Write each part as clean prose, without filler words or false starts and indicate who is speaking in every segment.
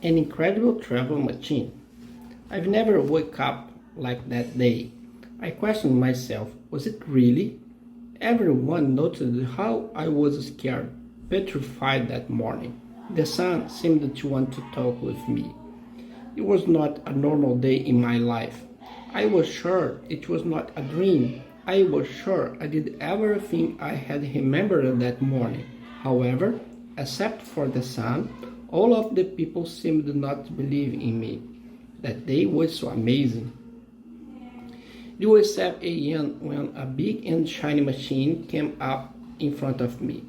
Speaker 1: An incredible travel machine. I've never woke up like that day. I questioned myself, was it really? Everyone noted how I was scared, petrified that morning. The sun seemed to want to talk with me. It was not a normal day in my life. I was sure it was not a dream. I was sure I did everything I had remembered that morning. However, except for the sun, all of the people seemed not to believe in me. That day was so amazing. It was 7 a.m. when a big and shiny machine came up in front of me.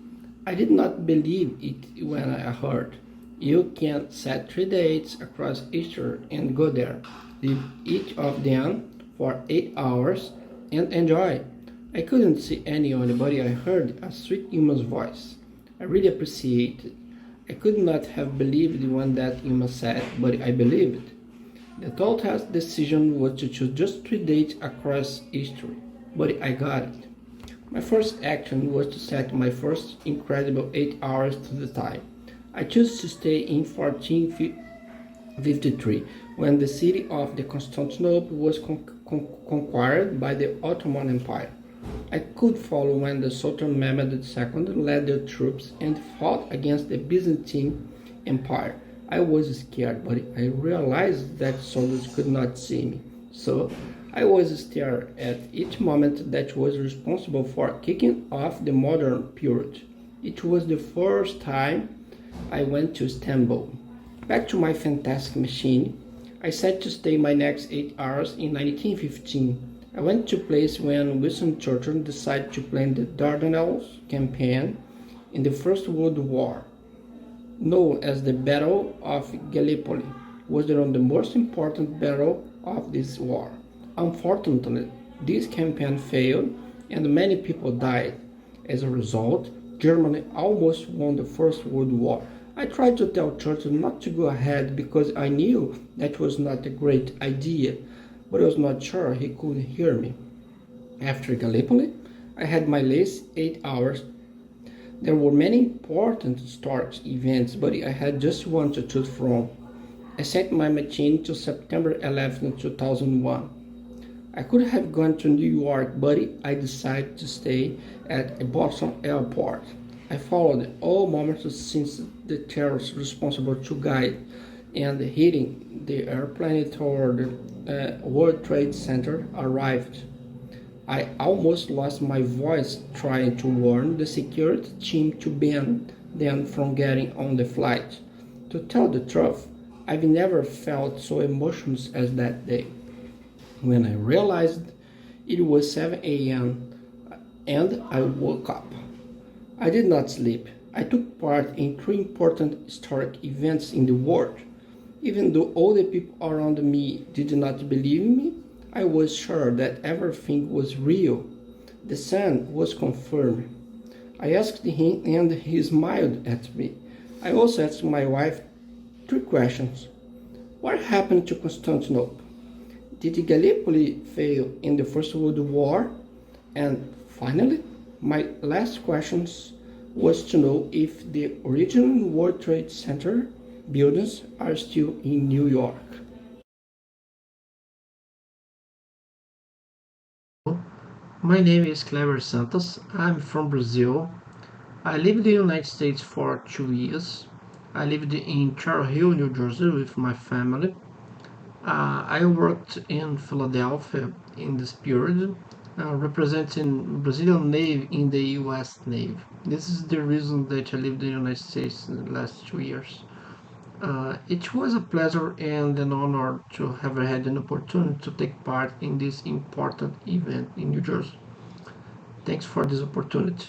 Speaker 1: I did not believe it when I heard. You can set 3 dates across Easter and go there, live each of them for 8 hours, and enjoy. I couldn't see anyone, but I heard a sweet human's voice. I really appreciate it. I could not have believed when that human said, but I believed. The total decision was to choose just 3 days across history, but I got it. My first action was to set my first incredible 8 hours to the time. I chose to stay in 1453, when the city of the Constantinople was conquered by the Ottoman Empire. I could follow when the Sultan Mehmed II led their troops and fought against the Byzantine Empire. I was scared, but I realized that soldiers could not see me. So I was staring at each moment that was responsible for kicking off the modern period. It was the first time I went to Istanbul. Back to my fantastic machine, I set to stay my next 8 hours in 1915. I went to a place when Winston Churchill decided to plan the Dardanelles campaign in the First World War. Known as the Battle of Gallipoli, was the most important battle of this war. Unfortunately, this campaign failed and many people died. As a result, Germany almost won the First World War. I tried to tell Churchill not to go ahead because I knew that was not a great idea, but I was not sure he could hear me. After Gallipoli, I had my last 8 hours. There were many important historic events, but I had just one to choose from. I set my machine to September 11, 2001. I could have gone to New York, but I decided to stay at a Boston airport. I followed all moments since the terrorists responsible to guide and hitting the airplane toward the World Trade Center arrived. I almost lost my voice trying to warn the security team to ban them from getting on the flight. To tell the truth, I've never felt so emotional as that day. When I realized it was 7 a.m. and I woke up. I did not sleep. I took part in 3 important historic events in the world. Even though all the people around me did not believe me, I was sure that everything was real. The sun was confirmed. I asked him and he smiled at me. I also asked my wife 3 questions. What happened to Constantinople? Did Gallipoli fail in the First World War? And finally, my last question was to know if the original World Trade Center buildings are still in New York. My name is Cleber Santos. I'm from Brazil. I lived in the United States for 2 years. I lived in Charles Hill, New Jersey with my family. I worked in Philadelphia in this period, representing Brazilian Navy in the U.S. Navy. This is the reason that I lived in the United States in the last 2 years. It was a pleasure and an honor to have had an opportunity to take part in this important event in New Jersey. Thanks for this opportunity.